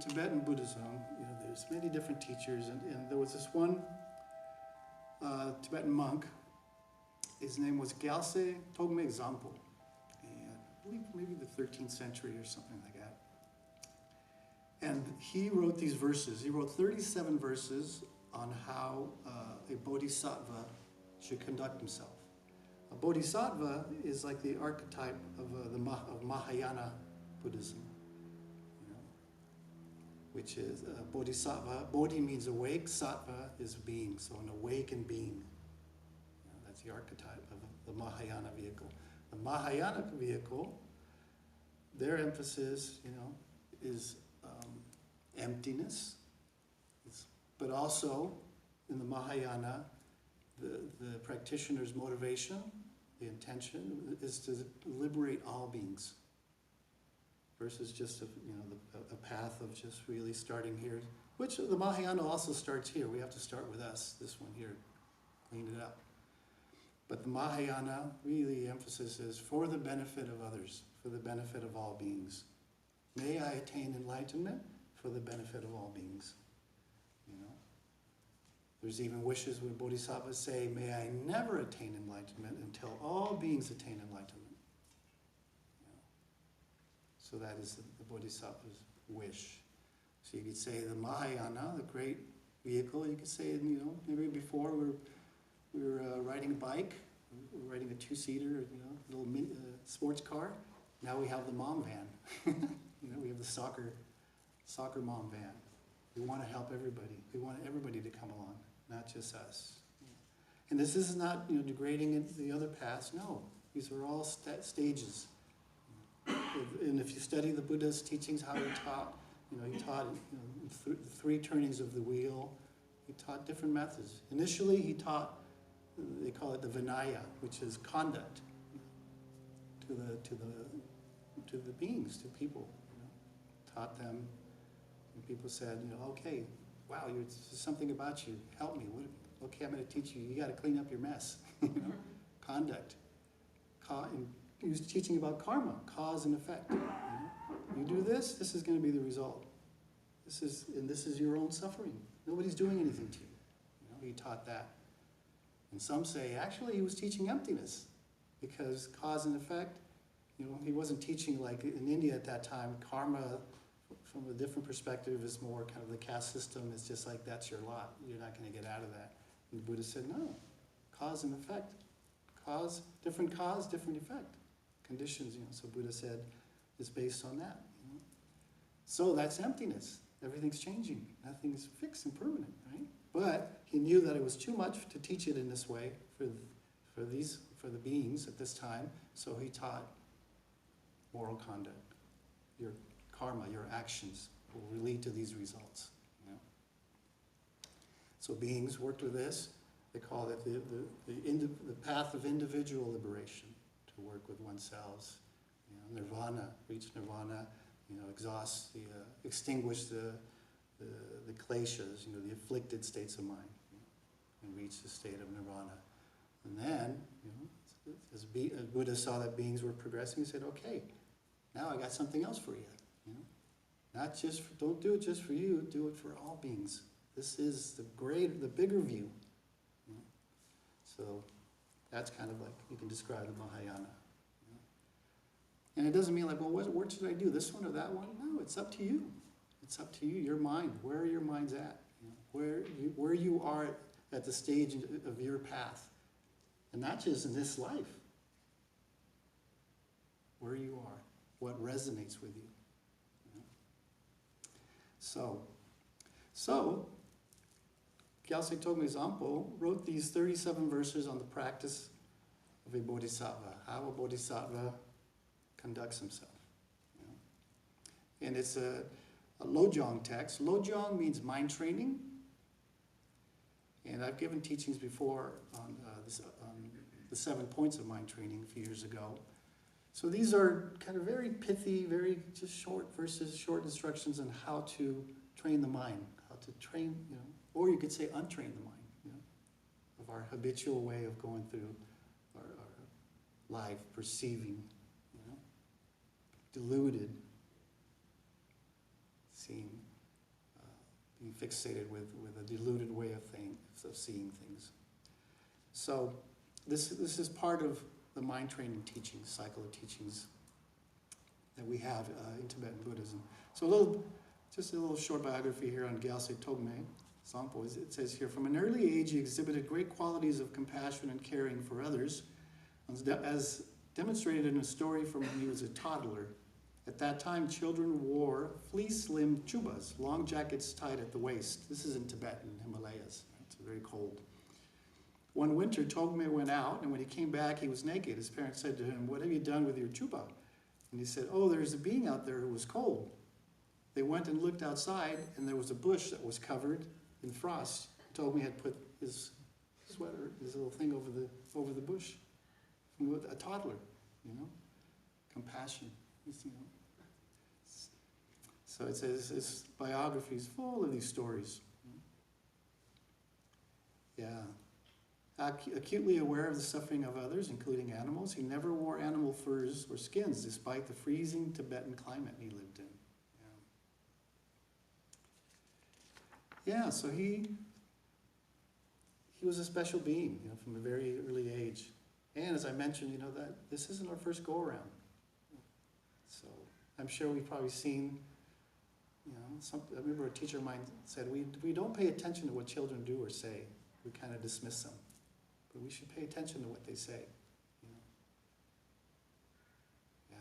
Tibetan Buddhism, there's many different teachers, and there was this one Tibetan monk. His name was Gyaltse Togme Zampo, and I believe maybe the 13th century or something like that. And he wrote these verses. He wrote 37 verses on how a bodhisattva should conduct himself. A bodhisattva is like the archetype of Mahayana Buddhism, which is bodhisattva. Bodhi means awake, sattva is being, so an awakened being. That's the archetype of the Mahayana vehicle. The Mahayana vehicle, their emphasis, is emptiness, but also in the Mahayana, the practitioner's motivation, the intention, is to liberate all beings, versus just a path of just really starting here, which the Mahayana also starts here. We have to start with us, this one here, clean it up. But the Mahayana, really, emphasis is for the benefit of others, for the benefit of all beings. May I attain enlightenment for the benefit of all beings. There's even wishes where bodhisattvas say, may I never attain enlightenment until all beings attain enlightenment. So that is the bodhisattva's wish. So you could say the Mahayana, the great vehicle, you could say, maybe before we were riding a bike, we were riding a two-seater, little sports car. Now we have the mom van. We have the soccer mom van. We want to help everybody. We want everybody to come along, not just us. And this is not degrading the other paths. No, these are all stages. And if you study the Buddha's teachings, how he taught, he taught three turnings of the wheel. He taught different methods. Initially, he taught, they call it the Vinaya, which is conduct to the beings, to people. Taught them, and people said, okay, wow, there's something about you. Help me. Okay, I'm going to teach you. You got to clean up your mess. Conduct. And he was teaching about karma, cause and effect. You do this, this is going to be the result. This is your own suffering. Nobody's doing anything to you. He taught that. And some say, actually, he was teaching emptiness, because cause and effect, he wasn't teaching like in India at that time. Karma, from a different perspective, is more kind of the caste system. It's just like, that's your lot. You're not going to get out of that. And the Buddha said, no, cause and effect. Different cause, different effect. Conditions, so Buddha said, is based on that. So that's emptiness. Everything's changing. Nothing's fixed and permanent, right? But he knew that it was too much to teach it in this way for the beings at this time. So he taught moral conduct. Your karma, your actions will lead to these results. So beings worked with this. They call it the path of individual liberation, to work with oneself. Nirvana, reach nirvana, extinguish the kleshas, the afflicted states of mind, and reach the state of nirvana. And then, as Buddha saw that beings were progressing, he said, okay, now I got something else for you. Don't do it just for you, do it for all beings. This is the bigger view. So that's kind of like, you can describe the Mahayana. And it doesn't mean like, well, what should I do, this one or that one? No, it's up to you. It's up to you, your mind. Where are your minds at? Where you are at the stage of your path. And not just in this life. Where you are. What resonates with you. So Gyaltse Togme Zampo wrote these 37 verses on the practice of a bodhisattva, how a bodhisattva conducts himself. And it's a Lojong text. Lojong means mind training. And I've given teachings before on the 7 points of mind training a few years ago. So these are kind of very pithy, very just short verses, short instructions on how to train the mind, how to train, or you could say untrain the mind, of our habitual way of going through our life, perceiving, deluded, seeing fixated with a deluded way of seeing things. So this is part of the mind training teachings, cycle of teachings that we have in Tibetan Buddhism. So just a little short biography here on Gyaltse Togme Sampo. It says here, from an early age he exhibited great qualities of compassion and caring for others, as demonstrated in a story from when he was a toddler. At that time, children wore fleece-limbed chubas, long jackets tied at the waist. This is in Tibet, in Himalayas. It's very cold. One winter, Togme went out, and when he came back, he was naked. His parents said to him, "What have you done with your chuba?" And he said, "Oh, there's a being out there who was cold." They went and looked outside, and there was a bush that was covered in frost. Togme had put his sweater, his little thing over the bush. A toddler, compassion, So it says his biography is full of these stories. Yeah. Acutely aware of the suffering of others, including animals, he never wore animal furs or skins, despite the freezing Tibetan climate he lived in. Yeah, so he was a special being, from a very early age. And as I mentioned, that this isn't our first go-around. So I'm sure we've probably seen, I remember a teacher of mine said, we don't pay attention to what children do or say. We kind of dismiss them. But we should pay attention to what they say. Yeah.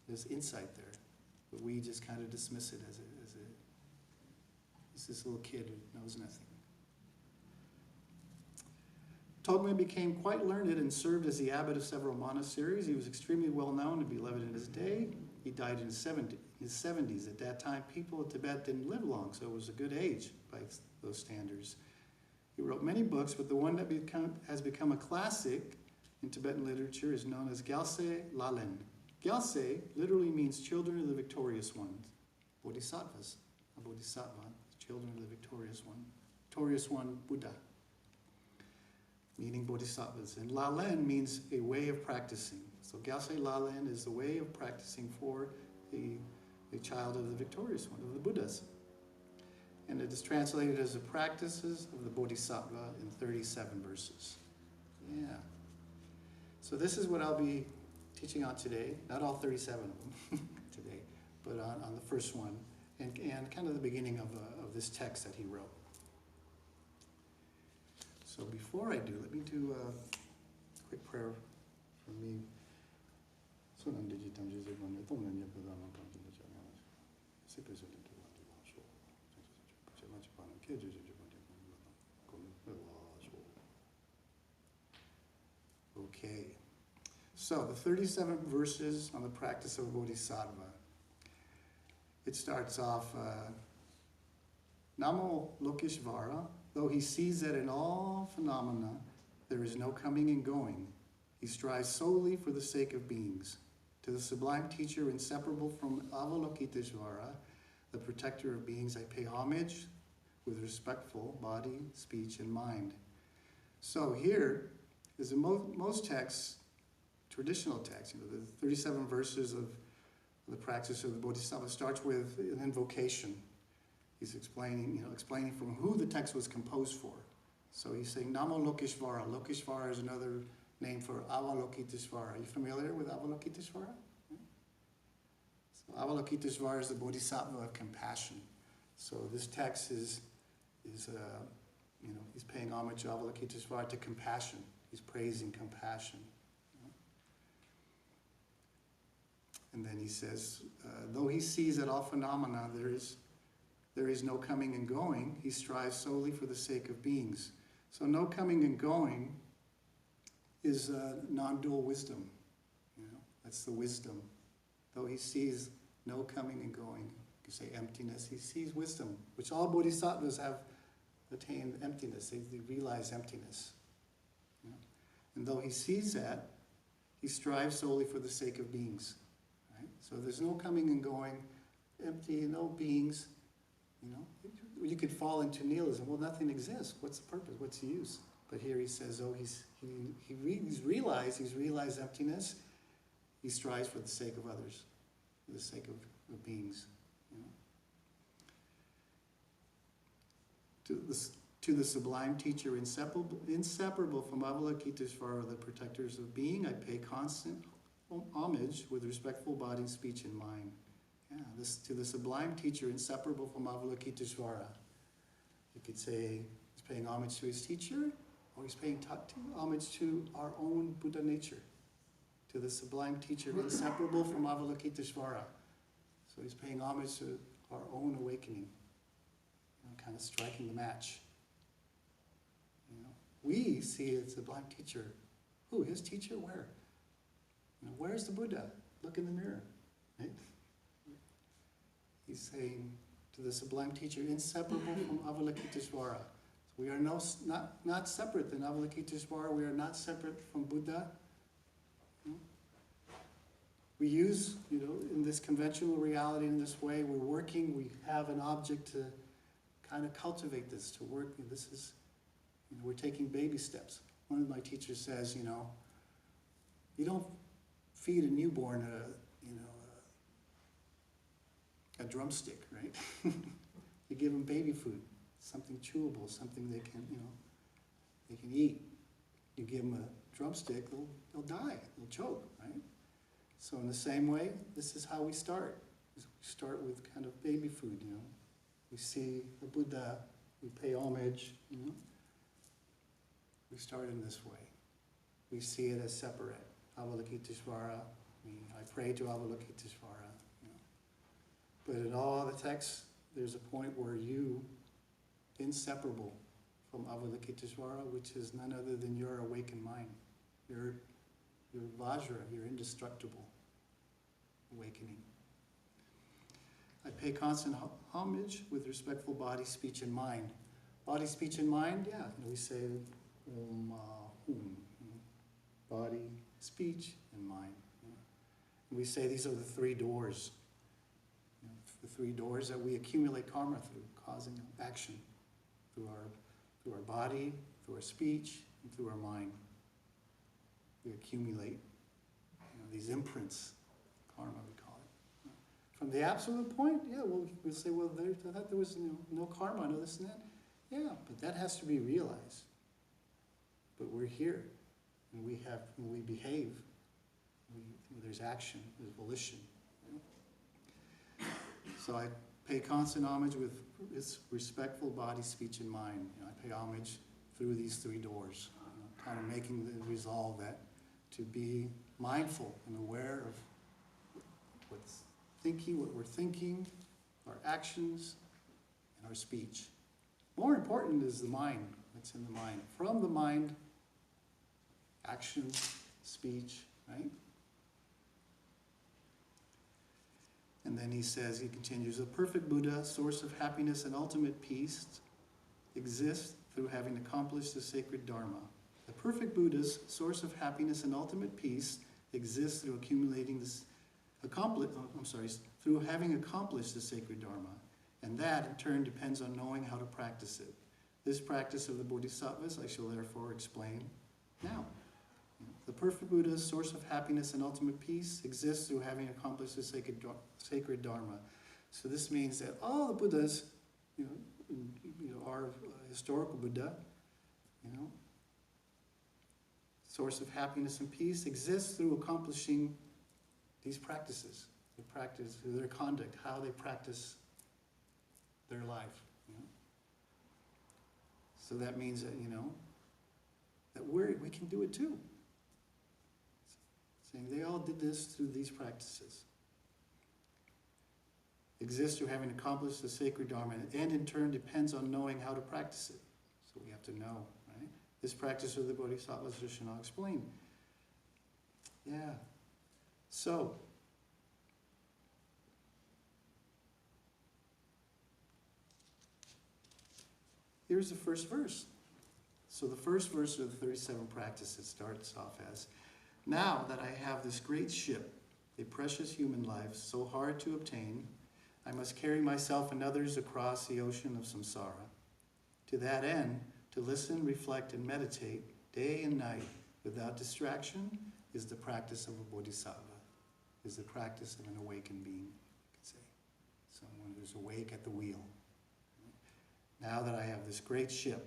There's insight there. But we just kind of dismiss it as this little kid who knows nothing. Togme became quite learned and served as the abbot of several monasteries. He was extremely well known and beloved in his day. He died in his 70s. At that time, people in Tibet didn't live long, so it was a good age by those standards. He wrote many books, but the one that has become a classic in Tibetan literature is known as Gyaltse Lalen. Gyaltse literally means children of the victorious one. Bodhisattvas, a bodhisattva, children of the victorious one, Buddha, meaning bodhisattvas. And Lalen means a way of practicing. So Gyaltse Lalen is the way of practicing for a child of the victorious one, of the Buddhas. And it is translated as the practices of the Bodhisattva in 37 verses. Yeah. So this is what I'll be teaching on today. Not all 37 of them today, but on the first one, and kind of the beginning of this text that he wrote. So before I do, let me do a quick prayer for me. Okay, so the 37 verses on the practice of Bodhisattva. It starts off, Namo Lokeshvara, though he sees that in all phenomena there is no coming and going, he strives solely for the sake of beings. To the sublime teacher inseparable from Avalokiteshvara, the protector of beings, I pay homage with respectful body, speech, and mind. So here is in most texts, traditional texts, the 37 verses of the practice of the Bodhisattva starts with an invocation. He's explaining from who the text was composed for. So he's saying Namo Lokeshvara. Lokeshvara is another name for Avalokiteshvara. Are you familiar with Avalokiteshvara? So Avalokiteshvara is the Bodhisattva of compassion. So this text is he's paying homage to Avalokiteshvara, to compassion. He's praising compassion. And then he says, though he sees that all phenomena there is no coming and going, he strives solely for the sake of beings. So no coming and going is non-dual wisdom. That's the wisdom. Though he sees no coming and going, you could say emptiness, he sees wisdom, which all bodhisattvas have attained emptiness. They realize emptiness. And though he sees that, he strives solely for the sake of beings. Right? So there's no coming and going, empty, no beings. You could fall into nihilism. Well, nothing exists. What's the purpose? What's the use? But here he says, oh, he's realized emptiness. He strives for the sake of others, for the sake of beings. You know? To the sublime teacher, inseparable from Avalokiteshvara, the protectors of being, I pay constant homage with respectful body, speech, and mind. Yeah, to the sublime teacher, inseparable from Avalokiteshvara. You could say he's paying homage to his teacher, or he's paying homage to our own Buddha nature. To the sublime teacher, inseparable from Avalokiteshvara. So he's paying homage to our own awakening, kind of striking the match. We see it as a sublime teacher. Who? His teacher? Where? Where's the Buddha? Look in the mirror. Right? He's saying to the sublime teacher, inseparable from Avalokiteshvara. So we are not separate than Avalokiteshvara. We are not separate from Buddha. We use, in this conventional reality, in this way, we're working, we have an object to kind of cultivate this, to work. This is, we're taking baby steps. One of my teachers says, you don't feed a newborn a drumstick, right? You give them baby food, something chewable, something they can eat. You give them a drumstick, they'll die, they'll choke, right? So in the same way, this is how we start. We start with kind of baby food, We see the Buddha, we pay homage, We start in this way. We see it as separate. Avalokiteshvara, I pray to Avalokiteshvara. But in all the texts, there's a point where you, inseparable from Avalokiteshvara, which is none other than your awakened mind. Your Vajra, your indestructible awakening. I pay constant homage with respectful body, speech, and mind. Body, speech, and mind, yeah, we say Om, Hum. Body, speech, and mind. And we say these are the three doors. The three doors that we accumulate karma through, causing action through our body, through our speech, and through our mind. We accumulate these imprints, karma we call it. From the absolute point, yeah, we'll say, well, I thought there was no karma, no this and that. Yeah, but that has to be realized. But we're here, and when we behave, there's action, there's volition. So I pay constant homage with respectful body, speech, and mind. I pay homage through these three doors, kind of making the resolve that to be mindful and aware of what we're thinking, our actions, and our speech. More important is the mind, what's in the mind. From the mind, action, speech, right? And then he continues, the perfect Buddha, source of happiness and ultimate peace, exists through having accomplished the sacred dharma. The perfect Buddha's source of happiness and ultimate peace exists through through having accomplished the sacred dharma. And that, in turn, depends on knowing how to practice it. This practice of the Bodhisattvas I shall therefore explain now. The perfect Buddha's source of happiness and ultimate peace exists through having accomplished the sacred dharma. So this means that all the Buddhas, our historical Buddha, source of happiness and peace exists through accomplishing these practices. Their conduct, how they practice their life. So that means that that we can do it too. Saying they all did this through these practices. Exists through having accomplished the sacred dharma, and in turn depends on knowing how to practice it. So we have to know, right? This practice of the Bodhisattvas I'll explain. Yeah. So here's the first verse. So the first verse of the 37 practices starts off as, now that I have this great ship, a precious human life, so hard to obtain, I must carry myself and others across the ocean of samsara. To that end, to listen, reflect, and meditate day and night without distraction is the practice of a bodhisattva, is the practice of an awakened being, you could say. So one who's awake at the wheel. Now that I have this great ship,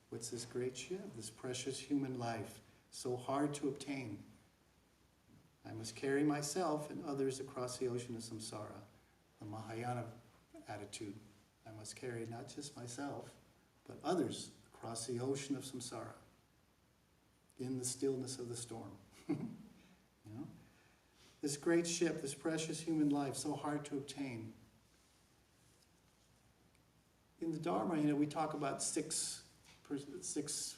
what's this great ship? This precious human life, so hard to obtain. I must carry myself and others across the ocean of samsara, the Mahayana attitude. I must carry not just myself, but others across the ocean of samsara, in the stillness of the storm. You know? This great ship, this precious human life, so hard to obtain. In the Dharma, we talk about six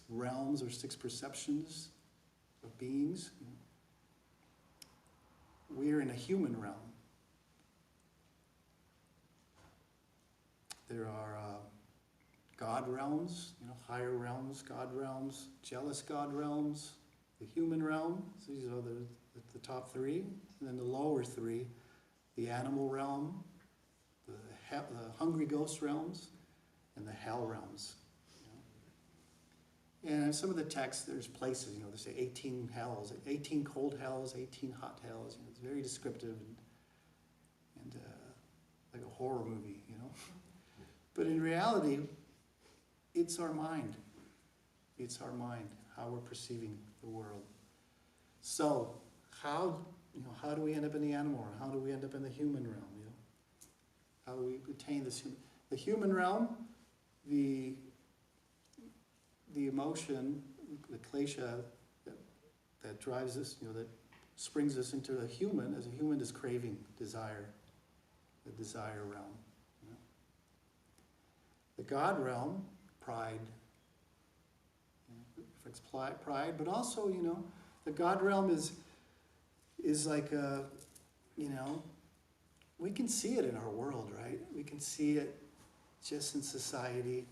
realms or six perceptions of beings. We're in a human realm. There are God realms, higher realms, God realms, jealous God realms, the human realm. So these are the top three. And then the lower three, the animal realm, the hungry ghost realms, and the hell realms. And in some of the texts, there's places, they say 18 hells, 18 cold hells, 18 hot hells. It's very descriptive and like a horror movie, But in reality, it's our mind. It's our mind, how we're perceiving the world. So, how do we end up in the animal realm? How do we end up in the human realm? How do we attain this? The human realm, the emotion, the klesha that drives us, that springs us into a human, as a human is craving, desire, the desire realm. The God realm, pride, affects pride, but also, the God realm is like we can see it in our world, right? We can see it just in society,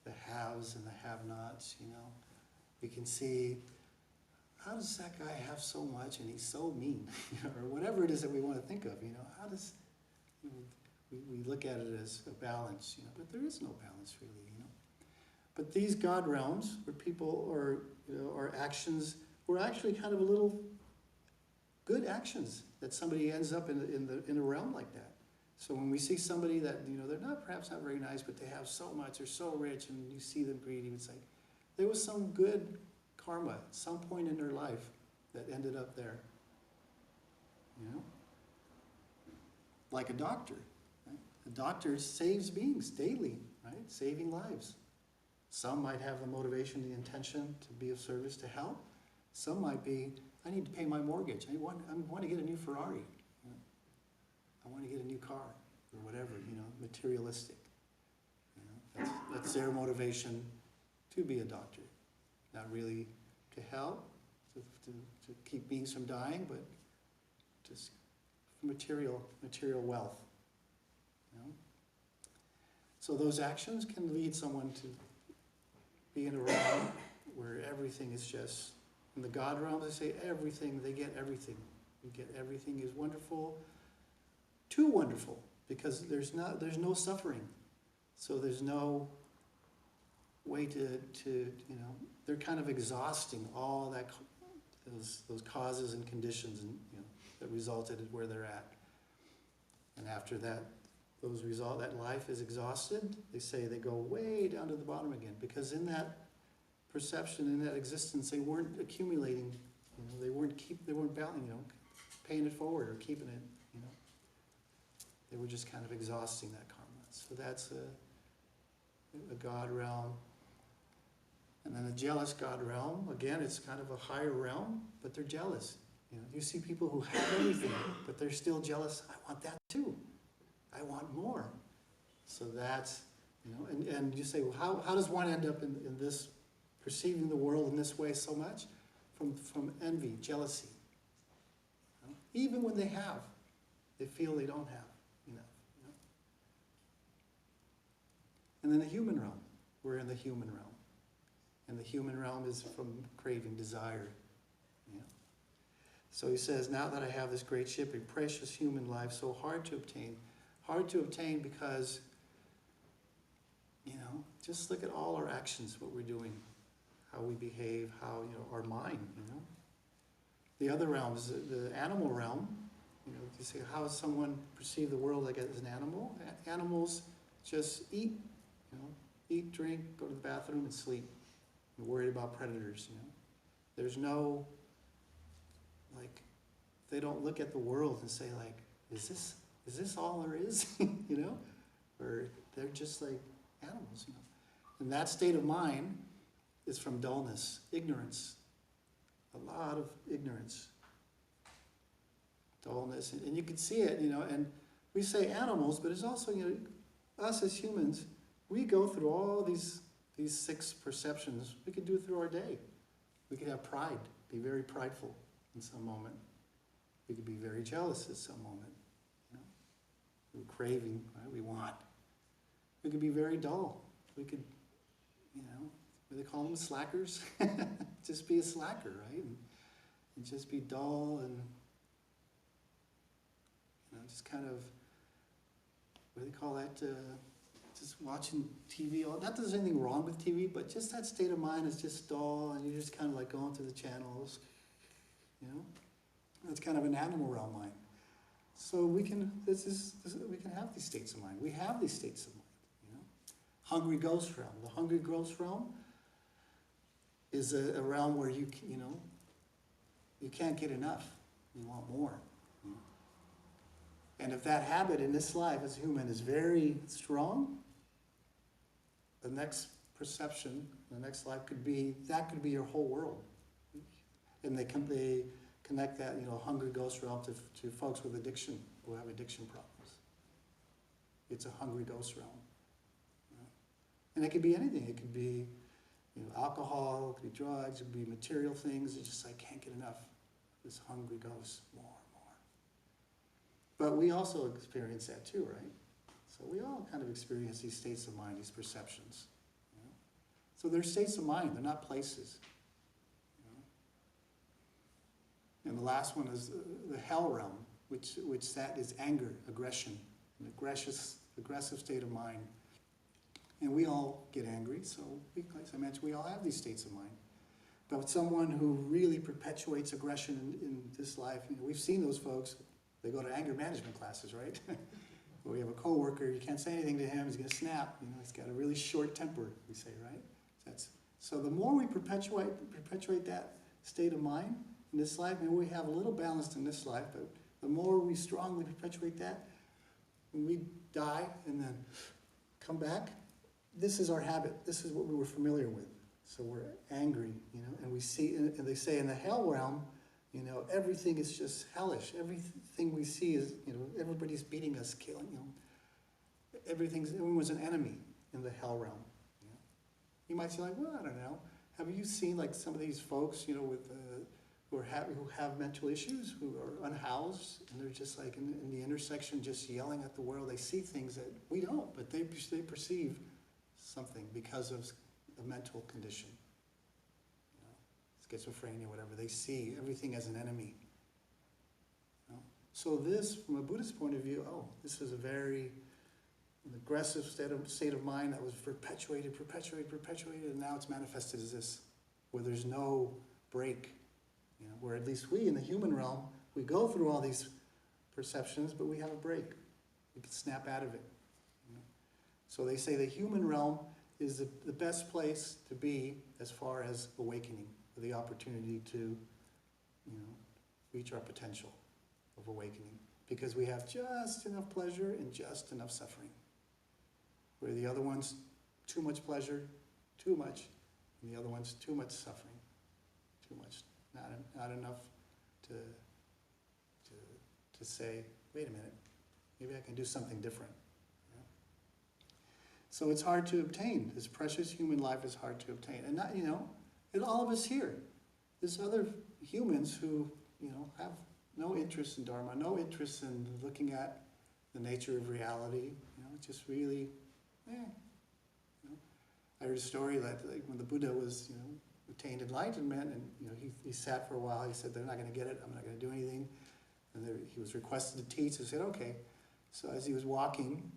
the haves and the have-nots, We can see, how does that guy have so much and he's so mean, or whatever it is that we want to think of, how does, we look at it as a balance, but there is no balance really, But these God realms, where people or actions, were actually kind of a little good actions that somebody ends up in a realm like that. So when we see somebody that, they're perhaps not very nice, but they have so much, they're so rich, and you see them greedy, it's like, there was some good karma at some point in their life that ended up there. Like a doctor. Right? A doctor saves beings daily, right? Saving lives. Some might have the motivation, the intention to be of service, to help. Some might be, I need to pay my mortgage. I want to get a new Ferrari. I want to get a new car, or whatever, materialistic. That's their motivation to be a doctor. Not really to help, to keep beings from dying, but just material wealth. So those actions can lead someone to be in a realm where everything is just, in the God realm, they say everything, they get everything. You get everything is wonderful, too wonderful, because there's no suffering. So there's no way to they're kind of exhausting all that, those causes and conditions that resulted at where they're at. And after that, that life is exhausted, they say they go way down to the bottom again, because in that perception, in that existence, they weren't accumulating, they weren't paying it forward or keeping it, They were just kind of exhausting that karma. So that's a God realm. And then the jealous God realm, again, it's kind of a higher realm, but they're jealous. You see people who have everything, but they're still jealous. I want that too. I want more. So that's, and you say, well, how does one end up in this, perceiving the world in this way so much? From envy, jealousy. Even when they have, they feel they don't have enough. And then the human realm. We're in the human realm. And the human realm is from craving, desire. So he says, now that I have this great ship, a precious human life, so hard to obtain. Hard to obtain because, just look at all our actions, what we're doing, how we behave, how, our mind, The other realm is the animal realm. You know, you say, how does someone perceive the world like as an animal? Animals just eat, you know, eat, drink, go to the bathroom, and sleep. They're worried about predators, you know. There's no, like, they don't look at the world and say, like, is this all there is? You know? Or they're just like animals, you know. And that state of mind is from dullness, ignorance. A lot of ignorance. Dullness. And you can see it, you know, and we say animals, but it's also, you know, us as humans, we go through all these 6 perceptions. We could do it through our day. We could have pride, be very prideful in some moment. We could be very jealous at some moment. You know? We're craving, right? We want. We could be very dull. We could, you know, what do they call them, slackers? Just be a slacker, right? And just be dull and, you know, just kind of, what do they call that? Just watching TV. Not that there's anything wrong with TV, but just that state of mind is just dull, and you're just kind of like going through the channels, you know? That's kind of an animal realm mind. So we can, we can have these states of mind. We have these states of mind, you know? Hungry ghost realm. The hungry ghost realm is a realm where you know, you can't get enough. You want more. You know? And if that habit in this life as a human is very strong, the next perception, the next life could be your whole world. And they connect that, you know, hungry ghost realm to folks with addiction, who have addiction problems. It's a hungry ghost realm. You know? And it could be anything. It could be, you know, alcohol, it could be drugs, it could be material things. It's just, I can't get enough. This hungry ghost, more. But we also experience that too, right? So we all kind of experience these states of mind, these perceptions. You know? So they're states of mind, they're not places. You know? And the last one is the hell realm, which that is anger, aggression, an aggressive state of mind. And we all get angry, so like I mentioned, we all have these states of mind. But someone who really perpetuates aggression in this life, you know, we've seen those folks. They go to anger management classes, right? We have a coworker, you can't say anything to him, he's going to snap. You know, he's got a really short temper, we say, right? So the more we perpetuate that state of mind in this life, maybe we have a little balanced in this life, but the more we strongly perpetuate that, when we die and then come back, this is our habit. This is what we were familiar with. So we're angry, you know, and we see, and they say in the hell realm, you know, everything is just hellish. Everything we see is, you know, everybody's beating us, killing, you know. Everyone's an enemy in the hell realm. You know? You might say, like, well, I don't know. Have you seen, like, some of these folks, you know, with who have mental issues, who are unhoused, and they're just like in the intersection, just yelling at the world. They see things that we don't, but they perceive something because of a mental condition. Schizophrenia, whatever, they see everything as an enemy. You know? So this, from a Buddhist point of view, this is a very aggressive state of mind that was perpetuated, and now it's manifested as this, where there's no break. You know, where at least we, in the human realm, we go through all these perceptions, but we have a break. We can snap out of it. You know? So they say the human realm is the best place to be as far as awakening. The opportunity to, you know, reach our potential of awakening, because we have just enough pleasure and just enough suffering. Where the other one's too much pleasure, too much, and the other one's too much suffering, too much, not enough to say, wait a minute, maybe I can do something different. You know? So it's hard to obtain. This precious human life is hard to obtain, and not, you know. And all of us here, there's other humans who, you know, have no interest in dharma, no interest in looking at the nature of reality. You know, just really, You know, I heard a story that, like, when the Buddha was, you know, attained enlightenment, and you know, he sat for a while. He said, "They're not going to get it. I'm not going to do anything." And he was requested to teach. He said, "Okay." So as he was walking,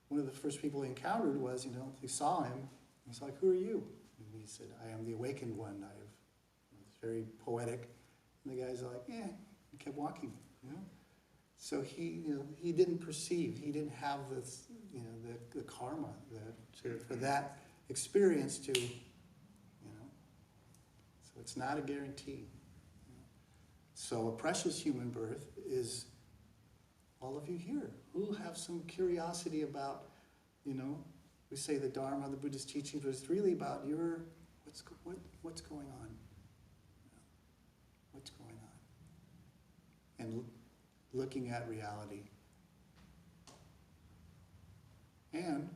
one of the first people he encountered was, you know, he saw him. He's like, "Who are you?" And he said, "I am the awakened one." It's very poetic. And the guy's like, "Yeah," he kept walking, you know. So he didn't perceive, he didn't have this, the karma for that experience to, so it's not a guarantee. So a precious human birth is all of you here who have some curiosity about, we say the Dharma, the Buddhist teachings, but it's really about what's going on. What's going on? And looking at reality. And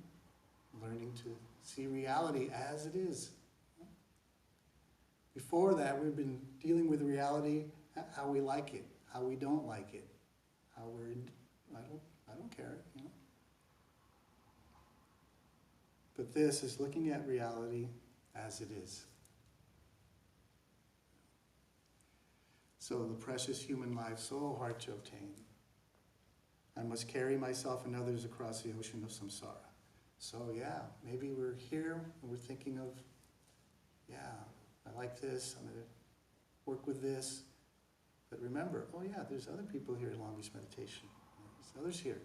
learning to see reality as it is. Before that, we've been dealing with reality, how we like it, how we don't like it, how I don't care, But this is looking at reality as it is. So the precious human life, so hard to obtain. I must carry myself and others across the ocean of samsara. So yeah, maybe we're here and we're thinking of, I like this, I'm going to work with this. But remember, there's other people here at Long Beach Meditation. There's others here.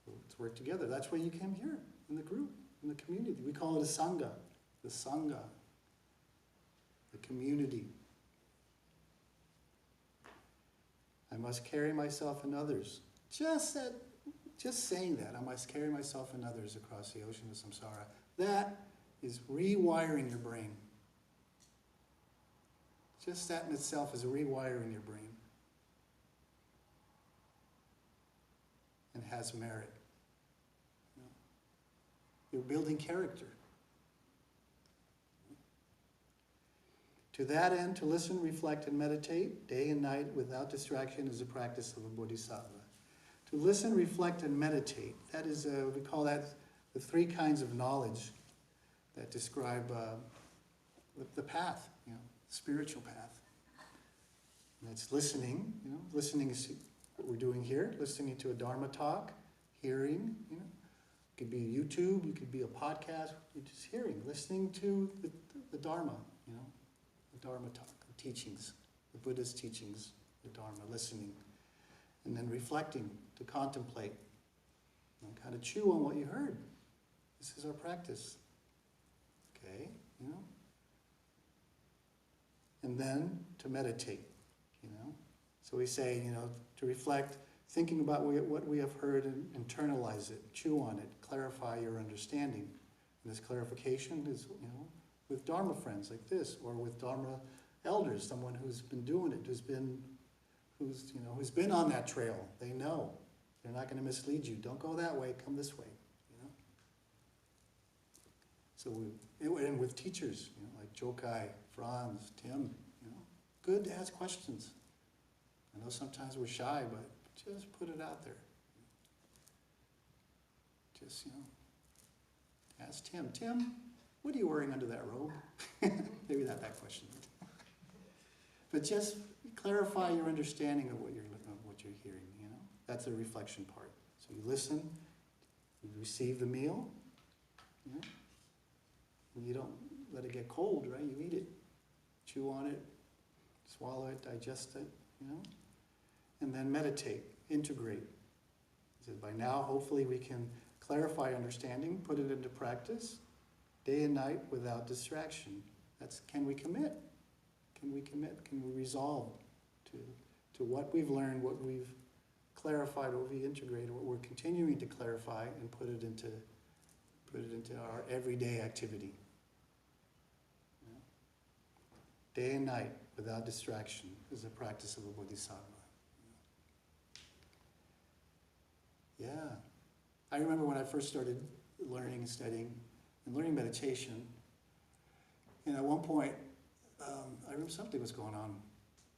Let's work together. That's why you came here, in the group, in the community. We call it a sangha. The sangha. The community. I must carry myself and others. Just saying that, I must carry myself and others across the ocean of samsara. That is rewiring your brain. Just that in itself is rewiring your brain. And has merit. You're building character. To that end, to listen, reflect, and meditate day and night without distraction is a practice of a bodhisattva. To listen, reflect, and meditate, that is, we call that the three kinds of knowledge that describe the path, spiritual path. And that's listening, listening is what we're doing here, listening to a Dharma talk, hearing, it could be YouTube, it could be a podcast, you're just hearing, listening to the Dharma, the Dharma talk, the teachings, the Buddha's teachings, the Dharma, listening. And then reflecting, to contemplate, and kind of chew on what you heard. This is our practice. Okay, And then to meditate, So we say, to reflect, thinking about what we have heard and internalize it, chew on it, clarify your understanding. And this clarification is, with Dharma friends like this, or with Dharma elders, someone who's been doing it, who's been on that trail. They know. They're not going to mislead you. Don't go that way, come this way. So and with teachers, like Jokai, Franz, Tim, good to ask questions. I know sometimes we're shy, but just put it out there. Just, ask Tim. Tim, what are you wearing under that robe? Maybe not that question. But just clarify your understanding of what you're hearing, That's the reflection part. So you listen, you receive the meal, and you don't let it get cold, right? You eat it, chew on it, swallow it, digest it, And then meditate, integrate. So by now, hopefully we can clarify understanding, put it into practice, day and night without distraction. That's, can we commit? Can we commit? Can we resolve to what we've learned, what we've clarified, what we integrated, what we're continuing to clarify, and put it into our everyday activity. Day and night without distraction is a practice of a bodhisattva. Yeah. I remember when I first started learning and studying and learning meditation, and at one point, I remember something was going on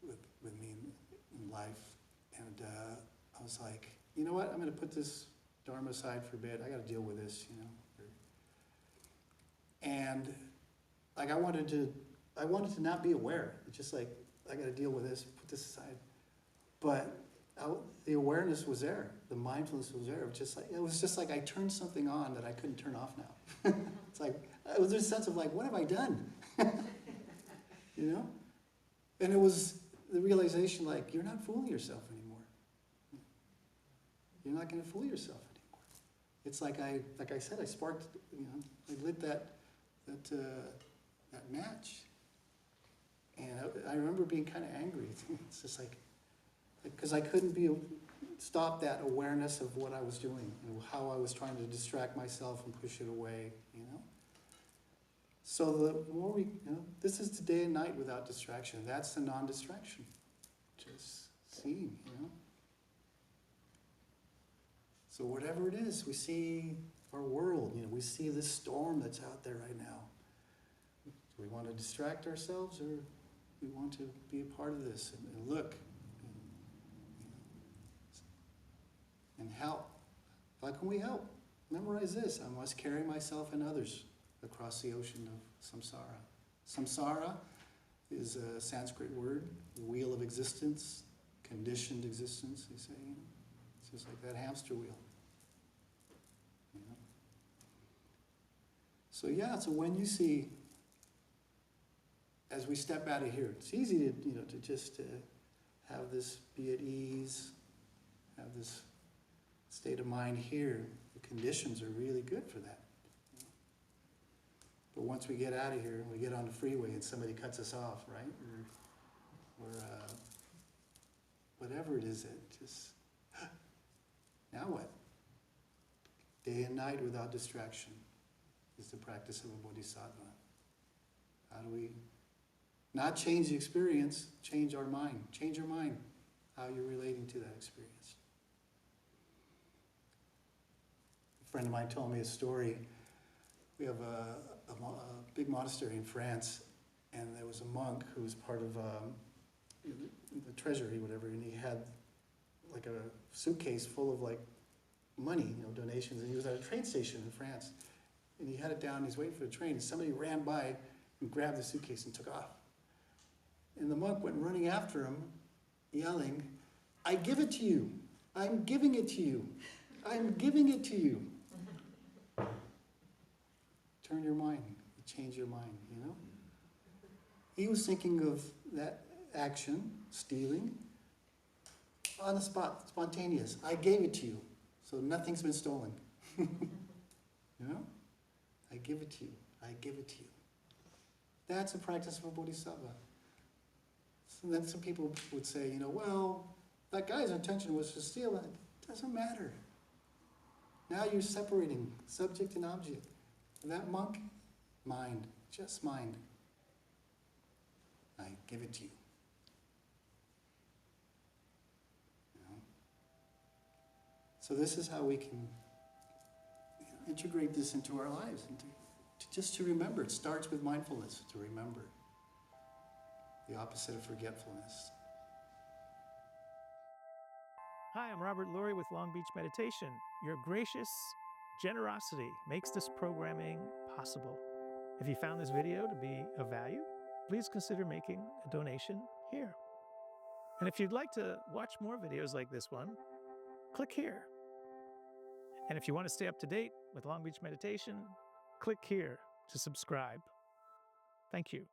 with me in life, and I was like, you know what, I'm going to put this Dharma aside for a bit, I got to deal with this, And like I wanted to not be aware. It's just like, I got to deal with this, put this aside. But the awareness was there. The mindfulness was there. It was just like I turned something on that I couldn't turn off now. It's like, it was this sense of like, what have I done? And it was the realization like, you're not fooling yourself anymore. you're not going to fool yourself anymore. It's like I said, I sparked, I lit that match. And I remember being kind of angry. It's just like, because I couldn't stop that awareness of what I was doing and how I was trying to distract myself and push it away, So the more this is the day and night without distraction. That's the non-distraction. Just seeing, So whatever it is, we see our world, we see this storm that's out there right now. Do we want to distract ourselves, or we want to be a part of this and look and help? How can we help? Memorize this. I must carry myself and others across the ocean of samsara. Samsara is a Sanskrit word, the wheel of existence, conditioned existence, they say. It's just like that hamster wheel. So so when you see, as we step out of here, it's easy to just have this be at ease, have this state of mind here. The conditions are really good for that. But once we get out of here, we get on the freeway and somebody cuts us off, right? Or whatever it is, now what? Day and night without distraction is the practice of a bodhisattva. How do we not change the experience, change our mind? Change your mind, how you're relating to that experience. A friend of mine told me a story. We have a big monastery in France, and there was a monk who was part of the treasury, whatever, and he had like a suitcase full of like money, donations, and he was at a train station in France. And he had it down, he's waiting for the train, and somebody ran by and grabbed the suitcase and took off. And the monk went running after him, yelling, "I give it to you. I'm giving it to you. I'm giving it to you." Turn your mind, change your mind, He was thinking of that action, stealing, on the spot, spontaneous. I gave it to you, so nothing's been stolen. I give it to you. I give it to you. That's a practice of a bodhisattva. So then some people would say, well, that guy's intention was to steal. It doesn't matter. Now you're separating subject and object. And that monk, mind, just mind. I give it to you. So this is how we can integrate this into our lives, and just to remember. It starts with mindfulness, to remember. The opposite of forgetfulness. Hi, I'm Robert Lurie with Long Beach Meditation. Your gracious generosity makes this programming possible. If you found this video to be of value, please consider making a donation here. And if you'd like to watch more videos like this one, click here. And if you want to stay up to date with Long Beach Meditation, click here to subscribe. Thank you.